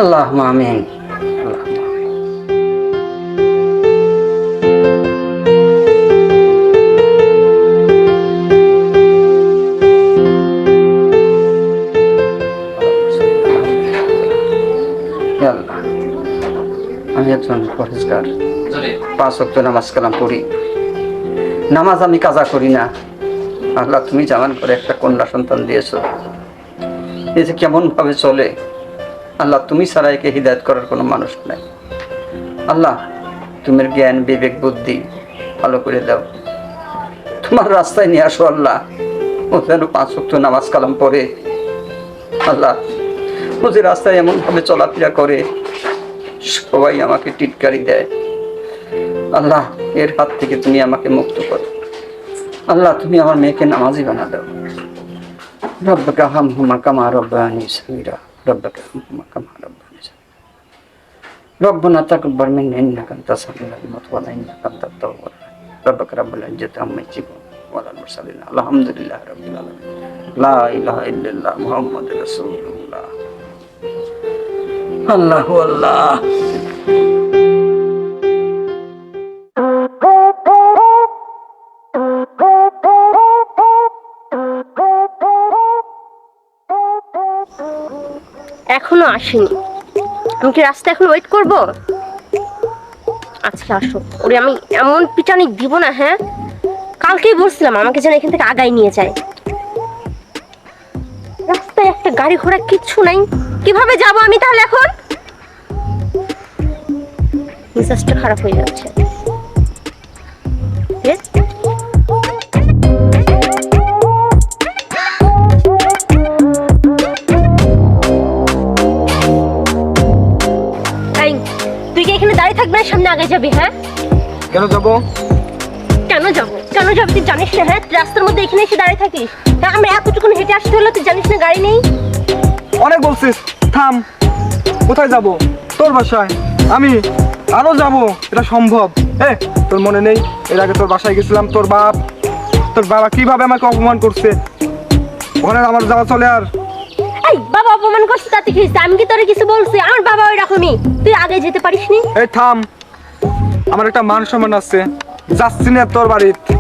আল্লাহুম্মা আমিন। হে আল্লাহ, আমি একজন পরেজগার, 5 ওয়াক্ত নামাজ কালাম পড়ি, নামাজ আমি কাজা করি না। আল্লাহ, তুমি জামান করে একটা কন্যা সন্তান দিয়েছো, এই যে কেমন ভাবে চলে, আল্লাহ তুমি ছাড়া একে হিদায়ত করার কোনো মানুষ নাই। আল্লাহ, তুমি জ্ঞান বিবেক বুদ্ধি ভালো করে দাও, তোমার রাস্তায় নিয়ে আসো। আল্লাহ, ও যেন 5 ওয়াক্ত নামাজ কালাম পড়ে। আল্লাহ, ও যে রাস্তায় এমন ভাবে চলাফেরা করে সবাই আমাকে টিটকারি দেয়। আল্লাহ, এর হাত থেকে তুমি আমাকে মুক্ত করো। আল্লাহ, তুমি আমার মেয়েকে নামাজি বানা দাও। রব্বাকা হামহুমা কামা রব্বায়ানি সগীরা, রব্বাকা হামহুমা কামা রব্বায়ানি সগীরা। রব্বানা তাকাব্বাল মিন্না ইন্নাকা আনতাস সামিউল আলিম ওয়া তুব আলাইনা ইন্নাকা আনতাত তাওয়াবুর রাহিম। রব্বাকা রাব্বুল ইজ্জাতি আম্মা ইয়াসিফুন ওয়া আলাল মুরসালিন আলহামদুলিল্লাহি রাব্বিল আলামিন। লা ইলাহা ইল্লাল্লাহ মুহাম্মাদুর রাসূলুল্লাহ। আল্লাহু আল্লাহ। এখনো আসেনি, আমি কি রাস্তা এখন ওয়েট করব? আজকে আসো, ওরে আমি এমন পিটানি দিব না। হ্যাঁ, কালকেই বলছিলাম আমাকে যেন এখান থেকে আগায় নিয়ে যায়। রাস্তায় একটা গাড়ি ঘোড়া কিচ্ছু নাই, কিভাবে যাব আমি তাহলে? এখন মেজাজটা খারাপ হয়ে যাচ্ছে। তুই কি এখানে দাঁড়িয়ে থাকবি না, সামনে আগে যাবি? হ্যাঁ, কেন যাব? কেন যাবো তুই জানিস না? হ্যাঁ, রাস্তার মধ্যে এখানে এসে দাঁড়িয়ে থাকিস। আমরা এতটুকু হেঁটে আসতে হলো, তুই জানিস না গাড়ি নেই? অনেক বলছিস, থাম। কোথায় যাব? তোর বাসায়। আমি আরো যাব, এটা সম্ভব? তোর মনে নেই এর আগে তোর বাসায় গেছিলাম? তোর বাবা কিভাবে আমাকে অপমান করছে, ওখানে আমার যাওয়া চলে? আর এই বাবা অপমান করছে তাতে কি হয়েছে? আমি কি তোরে কিছু বলছি? আমার বাবা ওই রকমই, তুই আগে যেতে পারিস নি? এই থাম, আমার একটা মান সম্মান আছে, যাচ্ছি না তোর বাড়িতে।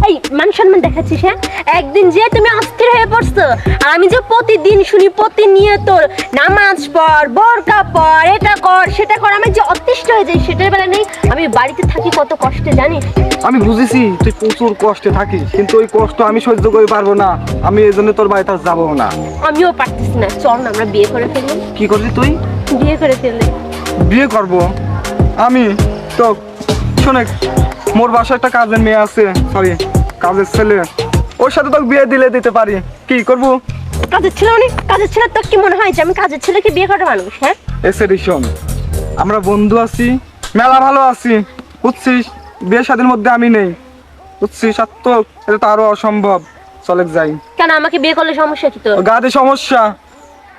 এই মান সম্মান দেখাচ্ছিস? হ্যাঁ, একদিন যে তুমি অস্থির হয়ে পড়ছো, আর আমি যে প্রতিদিন শুনি প্রতিনিয়ত তোর নামাজ পড়, বোরকা পড়, এটা কর সেটা কর, আমি যে অতিষ্ঠ হয়ে যাই সেটার বেলা নেই। আমি বাড়িতে থাকি কত কষ্টে জানিস? আমি বুঝেছি তুই প্রচুর কষ্টে থাকিস, কিন্তু ওই কষ্ট আমি সহ্য করে পারবো না। আমি এই জন্য তোর বাড়িতে আর যাবো না। আমিও পারতেছি না, চল না আমরা বিয়ে করে ফেলি। কি করলি তুই? বিয়ে করে ফেললে? বিয়ে করব আমি? তো শোনে, মোর বাসায় একটা কাজের মেয়ে আছে, সরি কাজের ছেলে, ওর সাথে তোকে বিয়ে দিতে পারি। কি করব? কাজের ছেলে মানে? কাজের ছেলে তোর কি মনে হয় যে আমি কাজের ছেলেকে বিয়ে করার মানুষ? হ্যাঁ, এসে শোন, আমরা বন্ধু আছি, মেলা ভালো আছি, বুঝছিস? বিয়ে শাদীর মধ্যে আমি নেই, বুঝছিস? আর তো এটা তো আরো অসম্ভব। চলে যাই। কেন? আমাকে বিয়ে করলে সমস্যা কি তোর? গাতে সমস্যা,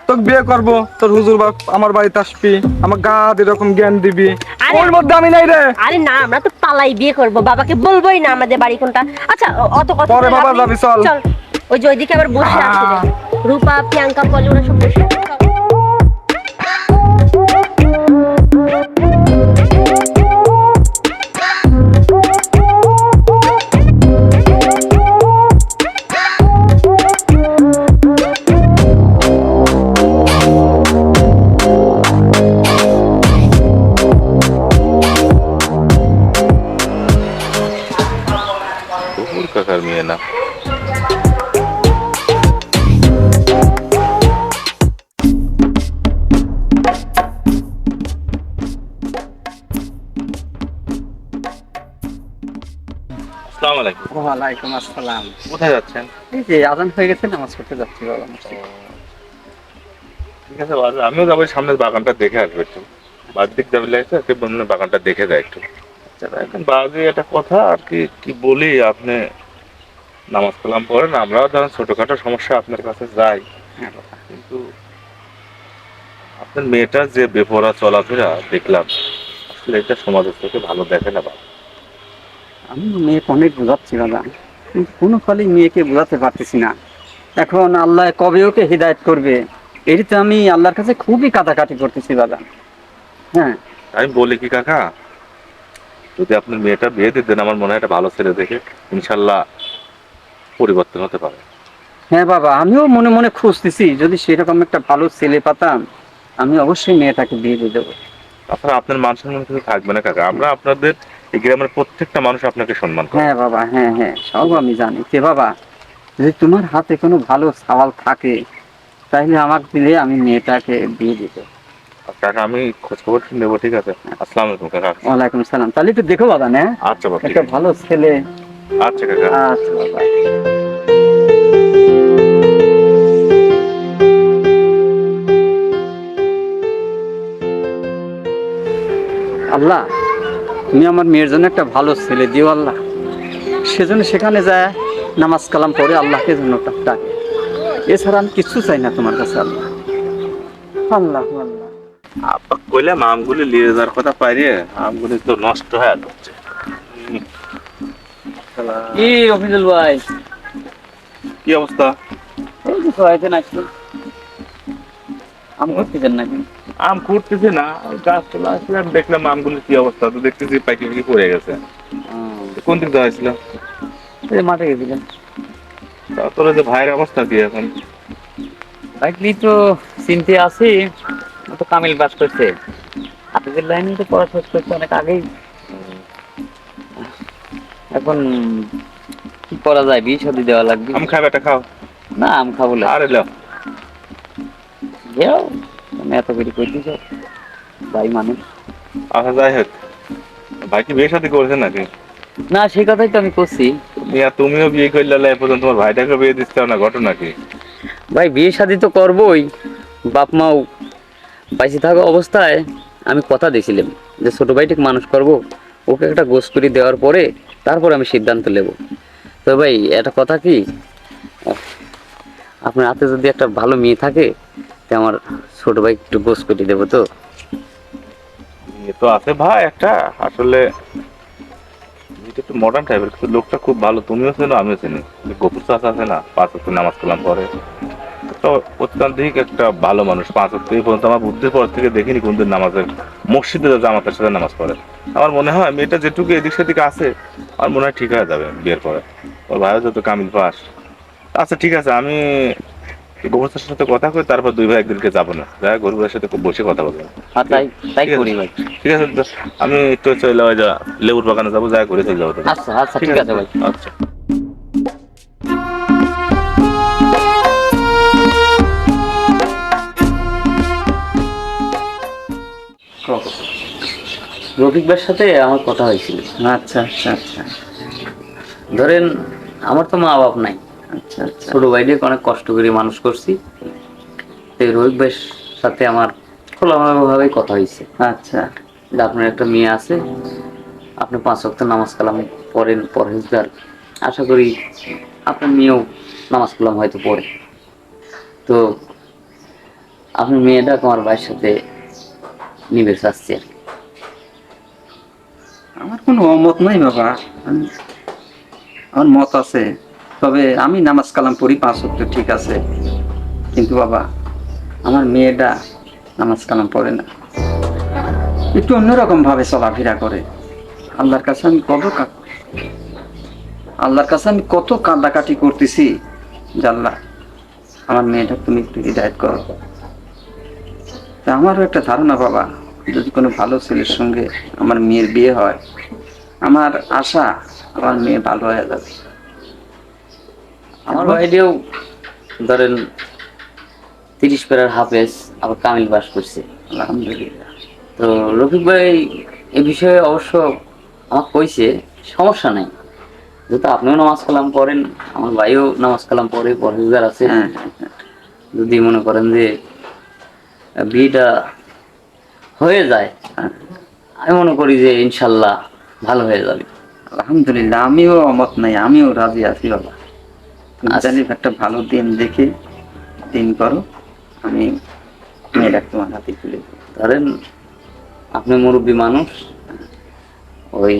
তোকে বিয়ে করব, তোর হুজুর বাপ আমার বাড়িতে আসবি, আমার গাদ এরকম জ্ঞান দিবি, ওর মধ্যে আমি নাই রে। আরে না, আমরা তো পালাই বিয়ে করব, বাবাকে বলবোই না আমাদের বাড়ি কোনটা। আচ্ছা অত কথা পরে বাবা যাবি, চল চল। ওই যে ওইদিকে আবার বসে আছে রূপা, প্রিয়াঙ্কা, পলি, ওরা সব বসে আছে। কাকার মেয়ে না? আসসালামু আলাইকুম। ওয়ালাইকুম আসসালাম। কোথায় যাচ্ছেন? এই যে আজান হয়ে গেছে, নামাজ পড়তে যাচ্ছি বাবা মসজিদে। ঠিক আছে, আমিও যাবো, সামনের বাগানটা দেখে আসবো একটু। বাড়ির দিক যাবে একটু বন্ধু বাগানটা দেখে যায় একটু। এখন বাড়ি একটা কথা আর কি, কি বলি, আপনি নামাজ কালাম পড়েন, আমরাও ধরেন ছোটখাটো সমস্যা আপনার কাছে যাই, কিন্তু আপনার মেয়েটার যে বেপরা চলাফেরা দেখলাম, আসলে এটা সমাজের থেকে ভালো দেখে না বাবা। আমি মেয়েকে অনেক বোঝাচ্ছি বাবা, কিন্তু কোনো ফলেই মেয়েকে বোঝাতে পারতেছি না। এখন আল্লাহ কবে ওকে হিদায়ত করবে এটি তো আমি আল্লাহর কাছে খুবই কাটাকাটি করতেছি বাজান। হ্যাঁ আমি বলি কি কাকা, যদি আপনার মেয়েটা বিয়ে দিতেন আমার মনে হয় একটা ভালো ছেলে দেখে ইনশাল্লাহ পরিবর্তন হতে পারে। হ্যাঁ বাবা, আমিও মনে মনে খুঁজতেছি, যদি সেরকম একটা ভালো ছেলে পাতাম আমি অবশ্যই মেয়েটাকে বিয়ে দিয়ে দেবো। তাছাড়া আপনার মান সম্মান কিছু থাকবে না কাকা, আমরা আপনাদের এই গ্রামের প্রত্যেকটা মানুষ আপনাকে সম্মান করে। হ্যাঁ বাবা, হ্যাঁ হ্যাঁ, সব আমি জানি। যে বাবা, যদি তোমার হাতে কোনো ভালো সওয়াল থাকে তাহলে আমাকে দিলে আমি মেয়েটাকে বিয়ে দিত। আর কাকা আমি খোঁজ খবর নেবো, ঠিক আছে? আসসালামু আলাইকুম কাকা। ওয়ালাইকুম সালাম। তাহলে একটু দেখো বাবা, না আচ্ছা বাবা, ঠিক একটা আছে। ভালো ছেলে। আচ্ছা কাকা। আচ্ছা বাবা। আল্লাহ, তুমি আমার মেয়ের জন্য একটা ভালো ছেলে দিও আল্লাহ। সেজন্য সেখানে যায় নামাজ কালাম পড়ে আল্লাহকে জন্য ডাকে। এছাড়া আমি কিছু চাই না তোমার কাছে আল্লাহ। আল্লাহ আল্লাহ। আপা কইলাম আমগুলি নিয়ে যাওয়ার কথা পাইরে, আমগুলি তো নষ্ট হয়ে যাচ্ছে। কি অফিজুল ভাই, কি অবস্থা? এই যে সহায়তে নাচলো আম করতেছেন নাকি? আম ফুটতেছে না, গাছ তোলা আসলাম, দেখলাম আমগুলির কি অবস্থা, তো দেখতেছি পাইকি পাইকি পড়ে গেছে। কোন দিক দেওয়া হয়েছিল? এই যে মাঠে গেছিলেন। তোর যে ভাইয়ের অবস্থা কি এখন? বাইকলি তো চিনতে আছি, ও তো কামিল পাস করছে, হাফিজের লাইনে তো পড়া শেষ করছে অনেক আগেই। এখন কি করা যায়, বিয়ে শাদী দেওয়া লাগবে। আম খাবে, এটা খাও। না আম খাবো না, আরে লো, যাও তুমি এত করে করতেছ, ভাই মানুষ। আচ্ছা যাই হোক, ভাই কি বিয়ে শাদী করেছে নাকি? না সেই কথাই তো আমি করছি। তুমিও বিয়ে করলে এ পর্যন্ত তোমার ভাইটাকে বিয়ে দিতে চাও না, ঘটনা কি? ভাই বিয়ে শাদী তো করবোই, বাপ মাও বাইসে থাকা অবস্থায় আমি কথা দিয়েছিলাম যে ছোট ভাইটাকে মানুষ করব, ওকে একটা গোস করে দেওয়ার পরে তারপর আমি সিদ্ধান্ত নেব। তো ভাই একটা কথা কি, আপনার হাতে যদি একটা ভালো মেয়ে থাকে তো আমার ছোট ভাই একটু গোস করে দেবো তো। বিয়ে তো আছে ভাই একটা, আসলে এটা একটু মডার্ন টাইপের, কিন্তু লোকটা খুব ভালো, তুমিও চেনো আমিও চিনি। গফুর চাচা আছে না, 5 ওয়াক্ত নামাজ কালাম পরে, তো অত্যাধিক একটা ভালো মানুষ। 5 ওয়াক্ত এই পর্যন্ত আমার বুদ্ধির পর থেকে দেখিনি কোনদিন নামাজের মসজিদে জামাতের সাথে নামাজ পড়ে। আমার মনে হয় মেয়েটা যেটুকু এদিক সেদিক আছে আমার মনে হয় ঠিক হয়ে যাবে বিয়ের পরে। ওর ভাইও যত কামিল পাস। আচ্ছা ঠিক আছে, আমি গফুর চাচার সাথে কথা কই, তারপর দুই ভাই একদিনকে যাবো না, যাই গরু ভাইয়ের সাথে খুব বসে কথা বলবো। আর তাই তাই ঠিক আছে। করি ভাই। ঠিক আছে, তো আমি একটু চলে ওই যে লেবুর বাগানে যাবো, যাই করে চলে যাবো তো। আচ্ছা আচ্ছা ঠিক আছে ভাই। আচ্ছা। রফিক ভাইয়ের সাথে আমার কথা হয়েছিল। আচ্ছা আচ্ছা আচ্ছা ধরেন আমার তো মা বাপ নাই, আচ্ছা আচ্ছা ছোট ভাইটাকে অনেক কষ্ট করে মানুষ করছি। তো এই রফিক ভাইয়ের সাথে আমার খোলামেলাভাবে কথা হয়েছে আচ্ছা যে আপনার একটা মেয়ে আছে, আপনি 5 ওয়াক্ত নামাজ কালাম পড়েন, পরহেজগার, আশা করি আপনার মেয়েও নামাজ কালাম হয়তো পড়ে। তো আপনার মেয়েটা আমার ভাইয়ের সাথে নিবে চাচ্ছে আর কি। আমার কোনো মত নাই বাবা, আমার মত আছে, তবে আমি নামাজ কালাম পড়ি 5 ওয়াক্ত ঠিক আছে, কিন্তু বাবা আমার মেয়েটা নামাজ কালাম পড়ে না, একটু অন্যরকম ভাবে চলাফেরা করে। আল্লাহর কাছে আমি কত কান্দাকাটি করতেছি, জানলা আমার মেয়েটা তুমি একটু হিদায়ত করো। তা আমারও একটা ধারণা বাবা, যদি কোনো ভালো ছেলের সঙ্গে আমার মেয়ের বিয়ে হয়, আমার আশা আমার মেয়ে ভালো হয়ে যাবে। আমার ভাইটাও ধরেন 30 পেরার হাফেজ, আবার কামিল পাস করছে আলহামদুলিল্লাহ। তো রফিক ভাই এই বিষয়ে অবশ্য আমাকে কইছে সমস্যা নাই, যেহেতু আপনিও নামাজ কালাম পড়েন, আমার ভাইও নামাজ কালাম পড়ে, পরহেজগার আছে, হ্যাঁ যদি মনে করেন যে বিয়েটা হয়ে যায়, আমি মনে করি যে ইনশাল্লাহ ভালো হয়ে যাবে। আলহামদুলিল্লাহ, আমিও অমত নাই, আমিও রাজি আছি বাবা। তুমি আচ্ছা। জানি একটা ভালো দিন দেখে দিন করো, আমি মেয়েটা তোমার হাতে তুলে দেবো। ধরেন আপনি মুরব্বী মানুষ, ওই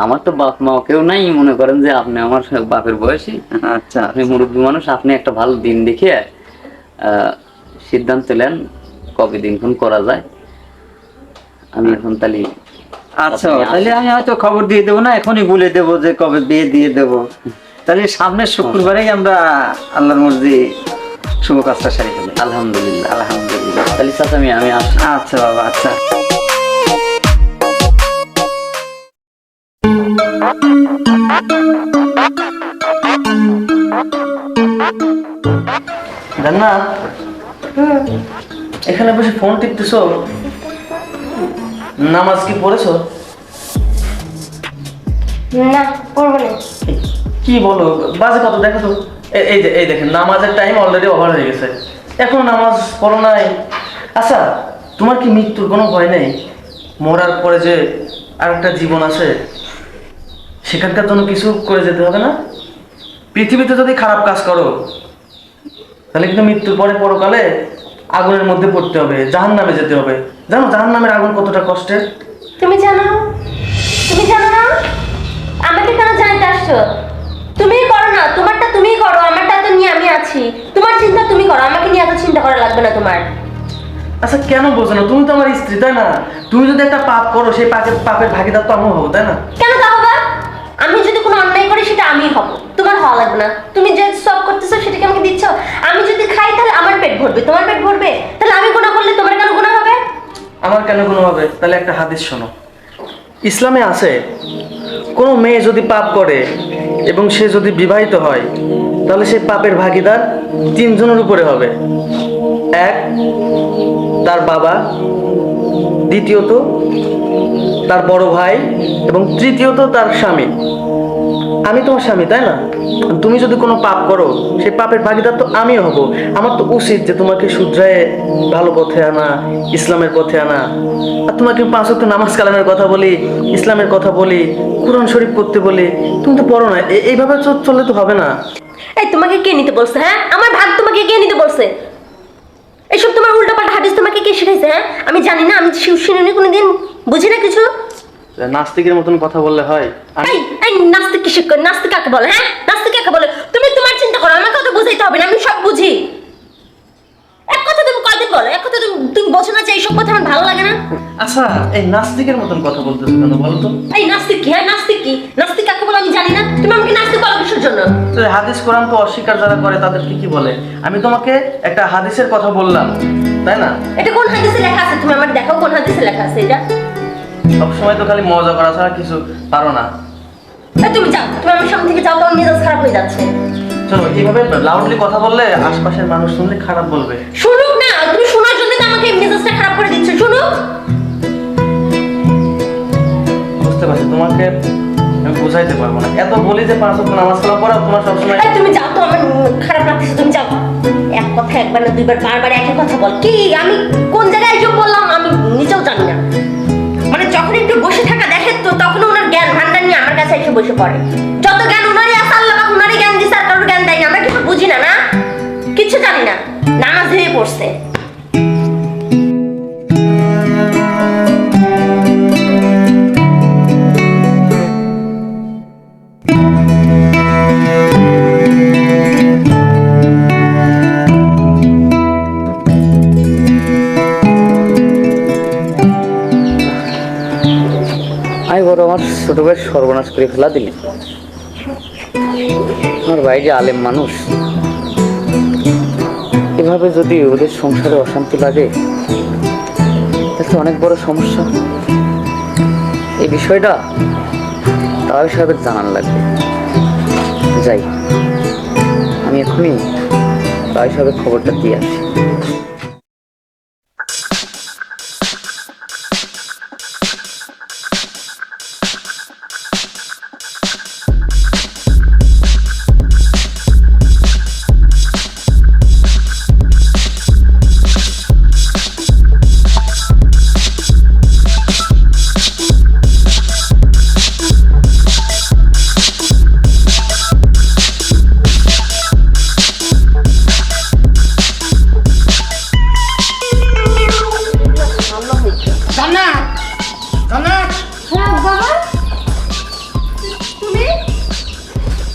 আমার তো বাপ মা কেউ নাই, মনে করেন যে আপনি আমার বাপের বয়সী, আচ্ছা আপনি মুরব্বী মানুষ, আপনি একটা ভালো দিন দেখে সিদ্ধান্ত নেন কবে দিনক্ষণ করা যায়। আমি এখন তাহলে আচ্ছা তাহলে আমি হয়তো খবর দিয়ে দেবো না, এখনই বলে দেবো যে কবে বিয়ে দিয়ে দেবো। তাহলে সামনের শুক্রবারেই আমরা আল্লাহর মর্জি শুভ কাজটা সারি ফেলি। আলহামদুলিল্লাহ। আলহামদুলিল্লাহ। তাহলে চাচা আমি আসি। আচ্ছা বাবা, আচ্ছা। জান্নাত, এখানে বসে ফোন টিপতেছো? নামাজ কি পড়েছো? না পড়বো না। কি বলো, বাজে কত দেখো তো। এই দেখেন নামাজের টাইম অলরেডি ওভার হয়ে গেছে, এখনো নামাজ পড়ো নাই। আচ্ছা, তোমার কি মৃত্যুর কোনো ভয় নেই? মরার পরে যে আরেকটা জীবন আছে, সেখানকার জন্য কিছু করে যেতে হবে না? পৃথিবীতে যদি খারাপ কাজ করো তাহলে কিন্তু মৃত্যুর পরে পরকালে আগুনের মধ্যে পড়তে হবে, জাহান্নামে যেতে হবে। জানো জাহান্নামের আগুন কতটা কষ্টের? তুমি জানো, তুমি জানো না আমাকে কেন জানাতে আসছো? তুমিই করো না, তোমারটা তুমিই করো, আমারটা তো নিয়ে আমি আছি। তোমার চিন্তা তুমি করো, আমাকে নিয়ে এত চিন্তা করা লাগবে না তোমার। আচ্ছা কেন বোঝো না? তুমি তো আমার স্ত্রী, তাই না? তুমি যদি একটা পাপ করো, সেই পাপের ভাগিদার তো আমিও হবো, তাই না? কেন তা হবে? আমি যদি কোনো অন্যায় করি সেটা আমিই হব, তোমার হওয়া লাগবে না। তুমি যে সব করতেছো সেটাকে আমাকে দিচ্ছ। আমি যদি খাই তাহলে আমার পেট ভরবে, তোমার পেট ভরবে। তাহলে আমি গুনাহ করলে তোমার কেন গুনাহ হবে? আমার কেন কোনো হবে? তাহলে একটা হাদিস শোনো। ইসলামে আছে, কোনো মেয়ে যদি পাপ করে এবং সে যদি বিবাহিত হয় তাহলে সে পাপের ভাগিদার তিনজনের উপরে হবে। এক, তার বাবা, দ্বিতীয়ত তার বড় ভাই এবং তৃতীয়ত তার স্বামী। আমি তোমার স্বামী, তাই না? তুমি যদি কোনো পাপ করো সেই পাপের ভাগিদার তো আমিও হব। আমার তো উচিত যে তোমাকে শুধরায় ভালো পথে আনা, ইসলামের পথে আনা। আর তোমাকে 5 ওয়াক্ত নামাজ কালামের কথা বলি, ইসলামের কথা বলি, কোরআন শরীফ পড়তে বলি, তুমি তো পড়ো না। এইভাবে চললে তো হবে না। এই তোমাকে কে নিতে বলছে? হ্যাঁ, আমার ভাগ তোমাকে কে নিতে বলছে? এসব তোমার উল্টাপাল্টা হাদিস তোমাকে কে শিখাইছে? হ্যাঁ, আমি জানি না, আমি শুনিনি কোনোদিন, বুঝি না কিছু। নাস্তিকের মতন কথা বললে হয়? এই এই নাস্তিক কি শিখ? নাস্তিক কাকে বলে? হ্যাঁ, নাস্তিক কাকে বলে? তুমি তোমার চিন্তা করো, আমাকে তো বুঝাইতে হবে না, আমি সব বুঝি। এক কথা তুমি কয়দিন বলো, এক কথা তুমি বোঝো না যে এইসব কথা আমার ভালো লাগে না। আচ্ছা, এই নাস্তিকের মতন কথা বলতেছো কেন বলো তো? এই নাস্তিক কি? হ্যাঁ, নাস্তিক কি? নাস্তিক কাকে বলে আমি জানি না, তুমি আমাকে নাস্তিক বলো কিসের জন্য? তো হাদিস কোরআন তো অস্বীকার যারা করে তাদেরকে কি বলে? আমি তোমাকে একটা হাদিসের কথা বললাম, তাই না? এটা কোন হাদিসে লেখা আছে? তুমি আমাকে দেখাও কোন হাদিসে লেখা আছে এটা। সবসময় তো খালি মজা করা ছাড়া কিছু পারো না। এই তুমি যাও, তুমি আমার সামনে থেকে যাও, তোমার মেজাজ খারাপ হয়ে যাচ্ছে। চলো, এইভাবে লাউডলি কথা বললে আশপাশের মানুষ শুনলে খারাপ বলবে। শুনুক না, তুমি শোনার জন্য তো আমাকে মেজাজটা খারাপ করে দিচ্ছ। শুনুক। বুঝতে পারছি, তোমাকে আমি বোঝাইতে পারবো না। এত বলি যে 5 ওয়াক্ত নামাজ কালাম পড়ো, তোমার সবসময় এই তুমি যাও তো, আমার খারাপ লাগতেছে, তুমি যাও। এক কথা একবার না দুইবার বারবার একই কথা বল। কি আমি কোন জায়গায় এসব বললাম আমি নিজেও জানি না। মানে যখন একটু বসে থাকা দেখে তো তখন ওনার জ্ঞান ভান্ডার নিয়ে আমার কাছে এসে বসে পড়ে। যত জ্ঞান ওনারই আছে, আল্লাহ পাক ওনারই জ্ঞান দিছে, আর কারোর জ্ঞান দেয় না। আমরা কিছু বুঝি না, না কিছু জানি না, নামাজ হয়ে পড়ছে। আমি বড় আমার ছোট ভাই সর্বনাশ করে ফেলা দিলি। আমার ভাই যে আলেম মানুষ, এভাবে যদি ওদের সংসারে অশান্তি লাগে তাহলে অনেক বড় সমস্যা। এই বিষয়টা তাও সাহেবের জানান লাগবে। যাই, আমি এখনই তাই সাহেবের খবরটা দিয়ে আসি।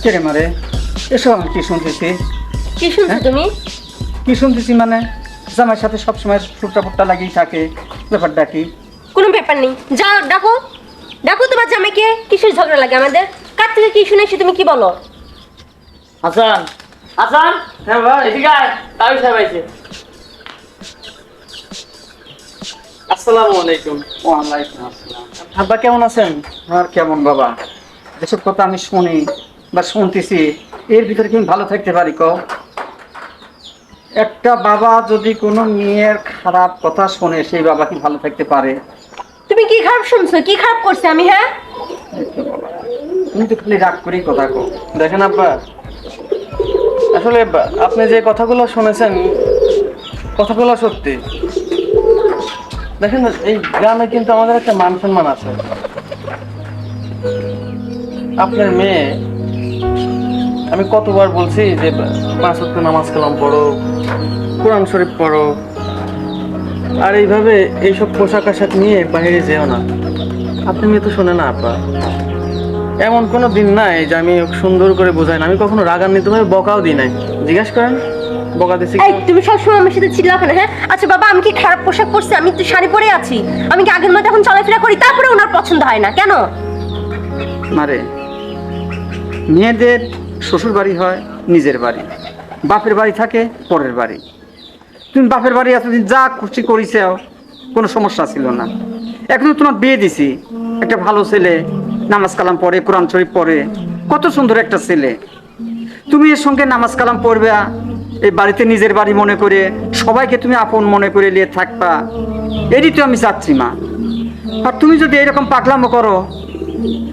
কে মারে এসব আমি কি শুনতেছি? কি শুনছো তুমি? কি শুনতেছি মানে জামাইয়ের সাথে সবসময় ফুটটা ফুটটা লাগিয়ে থাকে, ব্যাপারটা কি? কোনো ব্যাপার নেই, যাও ডাকো ডাকো তোমার জামাইকে। কিসের ঝগড়া লাগে আমাদের? কার থেকে কি শুনেছি তুমি কি বলো? হাসান, হাসান, হ্যাঁ ভাই, এদিকে আয়, তাই সাহেব আইছে। আসসালামু আলাইকুম। ওয়ালাইকুম আসসালাম। আব্বা কেমন আছেন? আর কেমন বাবা? যেসব কথা আমি শুনি বা শুনতেছি, এর ভিতরে কি আমি ভালো থাকতে পারি কও? একটা বাবা যদি কোনো মেয়ের খারাপ কথা শোনে, সেই বাবা কি ভালো থাকতে পারে? তুমি কি খারাপ শুনছো? কি খারাপ করছে আমি? হ্যাঁ, তুমি তো খালি রাগ করেই কথা কও। দেখেন আব্বা, আসলে আপনি যে কথাগুলো শুনেছেন, কথাগুলো সত্যি। দেখেন, এই গ্রামে কিন্তু আমাদের একটা মান সম্মান আছে। আপনার মেয়ে, আমি কতবার বলছি যে 5 ওয়াক্ত নামাজ কালাম পড়ো, কোরআন শরীফ পড়ো, আর এইভাবে এইসব পোশাক আশাক নিয়ে বাইরে যেও না। আপনি মেয়ে তো শোনে না আব্বা। এমন কোনো দিন নাই যে আমি ওকে সুন্দর করে বোঝাই না। আমি কখনো রাগান্বিত ভাবে বকাও দিই নাই। জিজ্ঞাসা করেন বকা দিছি এই তুমি সবসময় আমার সাথে চিল্লাও কেন? হ্যাঁ, আচ্ছা বাবা, আমি কি খারাপ পোশাক পরছি? আমি তো শাড়ি পরে আছি। আমি কি আগের মতো এখন চলাফেরা করি? তারপরে ওনার পছন্দ হয় না কেন? মারে, মেয়েদের শ্বশুর বাড়ি হয় নিজের বাড়ি, বাপের বাড়ি থাকে পরের বাড়ি। তুমি বাপের বাড়ি এতদিন যা খুশি করেছে, কোনো সমস্যা ছিল না। এখন তো তোমার বিয়ে দিছি, একটা ভালো ছেলে, নামাজ কালাম পড়ে, কোরআন শরীফ পড়ে, কত সুন্দর একটা ছেলে। তুমি এর সঙ্গে নামাজ কালাম পড়বে, এই বাড়িতে নিজের বাড়ি মনে করে সবাইকে তুমি আপন মনে করে নিয়ে থাকবা, এরই তো আমি চাচ্ছি মা। আর তুমি যদি এরকম পাগলামো করো,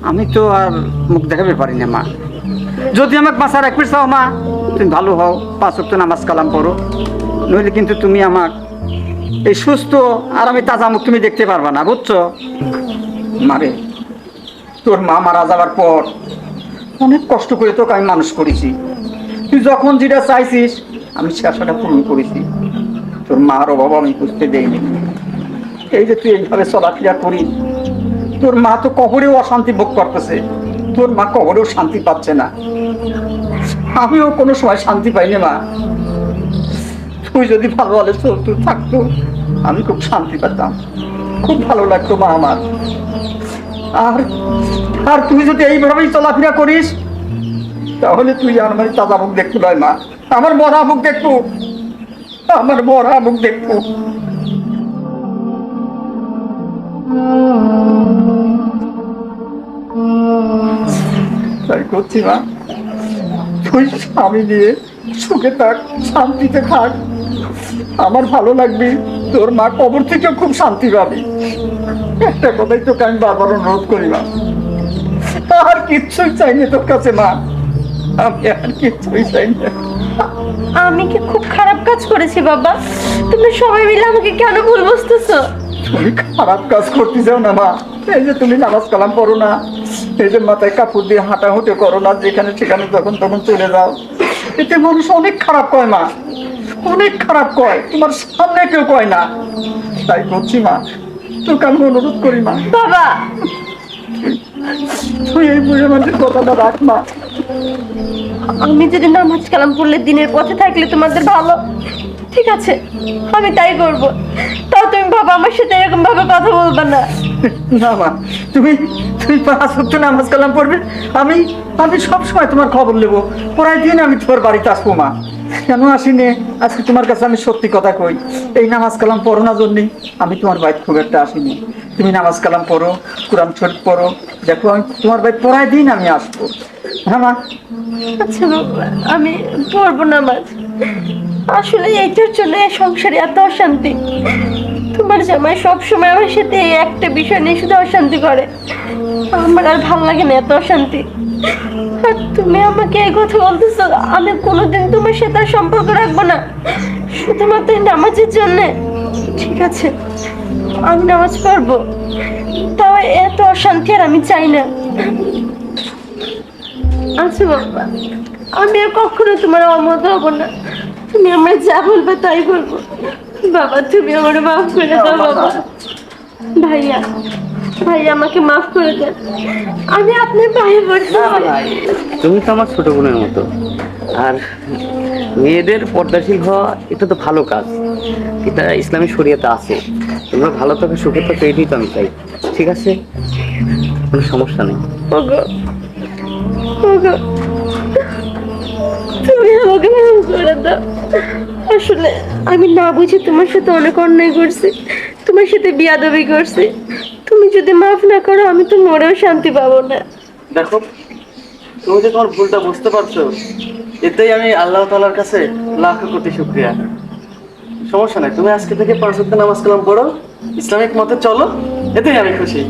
আমি তো আর মুখ দেখাতে পারি না মা। যদি আমাকে বাঁচা রাখবে চাও মা, তুমি ভালো হও, 5 ওয়াক্ত নামাজ কালাম পড়ো, নইলে কিন্তু তুমি আমার এই সুস্থ আর আমি তাজা মুখ তুমি দেখতে পারবা না, বুঝছো? মারে, তোর মা মারা যাওয়ার পর অনেক কষ্ট করে তোকে আমি মানুষ করেছি। তুই যখন যেটা চাইছিস আমি সে আশাটা পূরণ করেছি। তোর মার অভাব আমি বুঝতে দেইনি। এই যে তুই এইভাবে চলাফেরা করিস, তোর মা তো কবরেও অশান্তি ভোগ করতেছে, তোর মা কবরেও শান্তি পাচ্ছে না। আমিও কোনো সময় শান্তি পাইনি মা। তুই যদি ভালো ভালো চলতো থাকতো, আমি খুব শান্তি পেতাম, খুব ভালো লাগতো মা আমার। আর আর তুই যদি এইভাবেই চলাফেরা করিস, তাহলে তুই আর আমার তাজা মুখ দেখতো নয় মা, আমার মরা মুখ দেখতো, আমার মরা মুখ দেখতো। তাই করছি মা, তুই স্বামী নিয়ে সুখে থাক, শান্তিতে থাক, আমার ভালো লাগবে, তোর মা কবর থেকে খুব শান্তি পাবে। একটা কথাই তোকে আমি বারবার অনুরোধ করি মা, আর কিচ্ছুই চাইনি তোর কাছে মা, আমি আর কিচ্ছুই চাই না। আমি কি খুব খারাপ কাজ করেছি বাবা? তুমি সবাই মিলে আমাকে কেন ভুল বুঝতেছো? তুমি খারাপ কাজ করতে যাও না মা। এই যে তুমি নামাজ কালাম পড়ো না, এই যে মাথায় কাপড় দিয়ে হাঁটাহুটি করো না, যেখানে সেখানে যখন তখন চলে যাও, এতে মানুষ অনেক খারাপ কয় মা, অনেক খারাপ কয়, তোমার সামনে কেউ কয় না। তাই করছি মা, তোকে আমি অনুরোধ করি মা, বাবা, তুই এই বুঝে মানুষের কথাটা রাখ মা। আমি যদি নামাজ কালাম পড়লে দিনের পথে থাকলে তোমাদের ভালো, ঠিক আছে আমি তাই করব। তাও তুমি বাবা আমার সাথে এরকম ভাবে কথা বলবে না। না মা, তুমি তুমি 5 ওয়াক্ত নামাজ কালাম পড়বে, আমি আমি সবসময় তোমার খবর নেবো, পরের দিন আমি তোমার বাড়িতে আসবো মা। কেন আসিনি আজকে তোমার কাছে? আমি সত্যি কথা কই, এই নামাজ কালাম পড়ো না জন্যই আমি তোমার বাড়িতে খুব একটা আসিনি। তুমি নামাজ কালাম পড়ো, কোরআন শরীফ পড়ো, দেখো আমি তোমার বাড়ি পরের দিন আমি আসবো। হ্যাঁ মা। আচ্ছা বাবা, আমি পড়বো নামাজ। আসলে এইটার জন্য এই সংসারে এত অশান্তি। তোমার জামাই সবসময় আমার সাথে এই একটা বিষয় নিয়ে শুধু অশান্তি করে, আমার আর ভালো লাগে না এত অশান্তি। আর তুমি আমাকে এই কথা বলতেছো, আমি কোনোদিন তোমার সাথে আর সম্পর্ক রাখবো না শুধুমাত্র এই নামাজের জন্য? ঠিক আছে, আমি নামাজ পড়বো, তাও এত অশান্তি আর আমি চাই না। আচ্ছা বাবা, আমি আর কখনো তোমার অমত হবো না, তুমি আমার যা বলবে তাই বলবো। বাবা তুমি আমার মাফ করে দাও বাবা। ভাইয়া ভাই আমাকে মাফ করে দেন, আমি আপনার পায়ে পড়ছি। তুমি তো আমার ছোট বোনের মতো, আর মেয়েদের পর্দাশীল হওয়া এটা তো ভালো কাজ, এটা ইসলামী শরীয়তে আছে। তোমরা ভালো থাকো, সুখে থাকো, এটাই তো আমি চাই। ঠিক আছে, কোনো সমস্যা নেই। ওগো ওগো, তুমি আমাকে মাফ করে দাও। আসলে আমি না বুঝে তোমার সাথে অনেক অন্যায় করছি, তোমার সাথে বিয়াদবি করছি। তুমি যদি মাফ না করো আমি তো মরেও শান্তি পাবো না। দেখো, তুমি যে তোমার ভুলটা বুঝতে পারছো, এতেই আমি আল্লাহ তাআলার কাছে লাখো কোটি শুকরিয়া। সমস্যা নাই, তুমি আজকে থেকে 5 ওয়াক্ত নামাজ কালাম পড়ো, ইসলামিক মতে চলো, এতেই আমি খুশি।